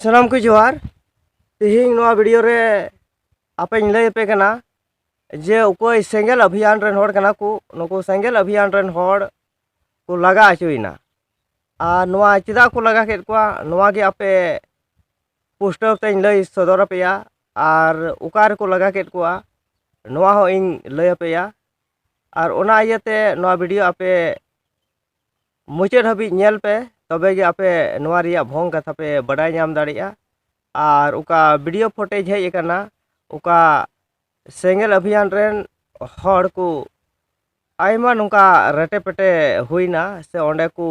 सनाम को जोहार तिहिंग नोआ वीडियो रे आपे लय पे कना जे उकोय सेंगेल अभियान रेन होड़ कना को नुको सेंगेल अभियान रेन होड़ को लगा आचुइना आ नोआ चिदा को लगा केट कोआ नोआ गे आपे पोस्टर ते लय सदर पेया आर उकार को लगा केट कोआ नोआ हो इन लय पेया आर ओना इयते नोआ वीडियो आपे मुचाद हबी नेल पे तबे गे आपे नोआ रिया भोंग कथा पे बडाय नाम दाड़िया और उका वीडियो फुटेज हेज कना उका सेंगेल अभियान रेन हड़ को आयमा नुका रटे पेटे हुईना से ओंडे को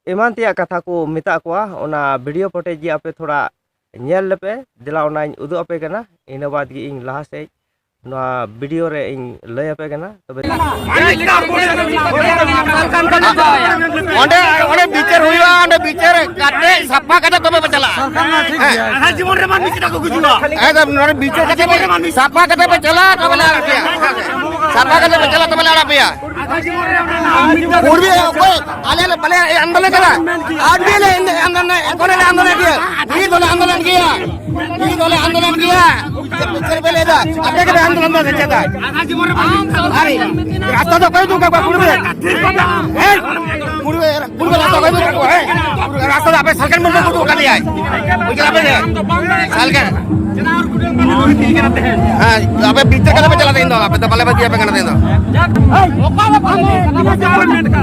एमान तिया कथा को मिता कोआ ओना वीडियो फुटेज जी आपे थोड़ा नेल लेपे दिला ओना उदु आपे कना इना बाद गी इन लाहा से नोआ वीडियो रे इन लय आपे कना तबे ओंडे ओंडे बिचार हुईवा ओंडे बिचार काटे सफा कते तबे बचला आधा जीवन रे मान बिचार को गुजुआ एकदम नोरे बिचार कते सफा कते बचला तबे ला सफा कते बचला तबे ला पेया पूर्वी कोई आले भले आंदोलन करा आज भी ले आंदोलन कोने आंदोलन किया ये दोले आंदोलन किया ये दोले आंदोलन किया बिचार पे लेदा अपने के आंदोलन में सच्चा आधा जीवन रे अरे रास्ता तो कोई दूंगा पूर्वी पूर्वी रास्ता कोई दूंगा है रास्ता आपे सरकार में को कर दिया है बुझला पे सरकार हां आपे बिचार कते पे चला देंदो आपे तो भले बदिया पे करना देंदो गवर्नमेंट का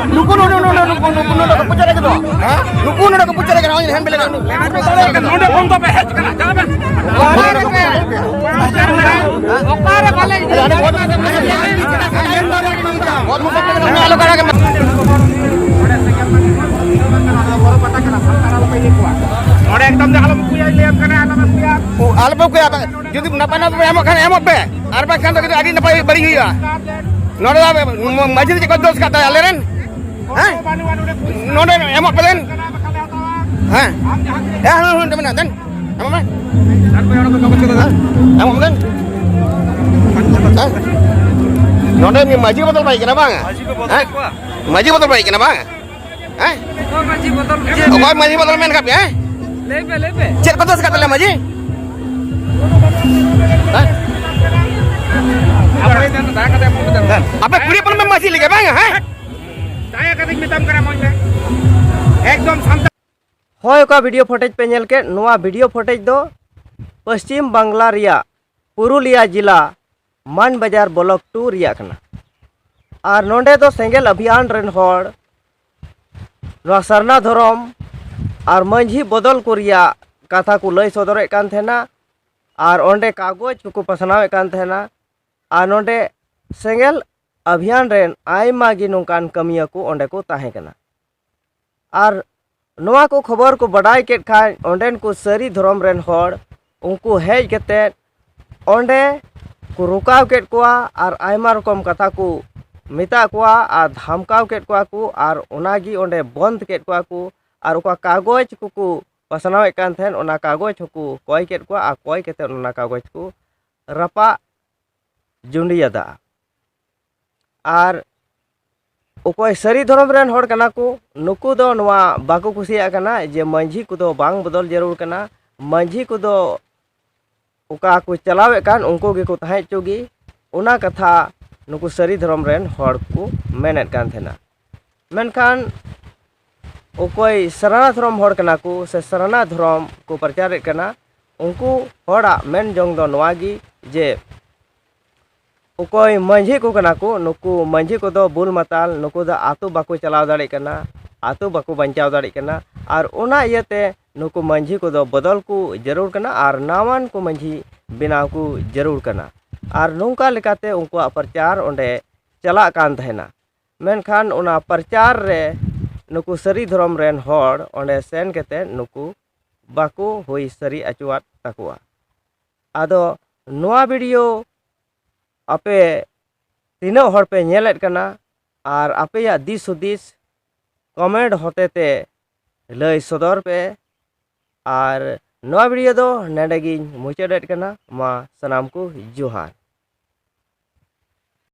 नुको पूछा रे दो हां नुको को पूछा रे करा हेन बेले नोडे फोन तो पे हेज करा जाबे ओकारे भले बहुत मुश्किल आलो करा के पता करा सरकार पे ये कुआ नोडे एकदम आलम कुया लेम कने आलम कुया जदि नपना पे एमो खान एमो पे आर बा खान तो आडी नपा बड़ी हुईआ नोडे मस्जिद को दोष करता है लेरन हैं नोडे एमो पेलन हैं ए हन तमना देन एमो में एमो में नोडे मी मस्जिद बदल बाई केना बांगा मस्जिद बदल बाई केना बांगा हैं मस्जिद बदल ओय मस्जिद बदल मेन खाप हैं लेबे चेक को दोष करता ले मस्जिद apa kuliah pun masih lagi bang ha saya kata mitam kara moy एकदम शांत होय का वीडियो फुटेज पे नेल के नोआ वीडियो फुटेज दो पश्चिम बांग्ला रिया पुरुलिया जिला मान बाजार ब्लॉक 2 रिया कना और नोंडे दो सेंगेल अभियान रेन होड़ नोआ सरना धरम और मंझी बदल को रिया कथा को लय सदर कान थेना और ओंडे कागज को पसनाव कान थेना और नोंडे सेंगेल अभियान रेन आयमा गी नोंकान कमिया को ओंडे को ताहे कना और नोआ को खबर को बडाय केट खाय ओंडेन को सरी धरम रेन होड़ उनको हेज केते ओंडे को रुकाव केट कोआ और आयमा रकम कथा को मिता कोआ और धमकाव केट कोआ को और ओनागी ओंडे बंद केट कोआ को और ओका कागज को पसनाव कान थेन ओना कागज को कोय केट कोआ आ कोय केते ओना कागज को रपा जुंडियादा और ओकोय सरी धरम रेन होड़ कना को नुकु दो नोआ बाको कुसिया कना जे मंझी को दो बांग बदल जरूर कना मंझी को दो ओका को चलावे कान उनको गे को ताहे चोगी ओना कथा नुकु सरी धरम रेन होड़ को मेनेट कान थेना मेनखान ओकोय सरना धरम होड़ कना को से सरना धरम को प्रचार कना उनको होड़ा मेन जोंग दो नोआगी जे ओकोय मंझी को कना को नुकु मंझी को दो बुल माताल नुकु दो आतु बाको चलाव दाड़े कना आतु बाको बंचाव दाड़े कना और ओना इयते नुकु मंझी को दो बदल को जरूर कना और नावान को मंझी बिनाव को जरूर कना और नोंका लेकाते उनको प्रचार ओंडे चला कान थेना मेनखान ओना प्रचार रे नुकु सरी धरम रेन होड़ ओंडे सेन केते नुकु बाको होई सरी अचुआत ताकुआ आदो नोआ वीडियो आपे तीनों हर पे नेलेट कना और आपे या दिस हुदिस कमेंट होते ते लय सदर पे और नोआ वीडियो दो नेडेगी मुचादेट कना मा सनाम को जोहार।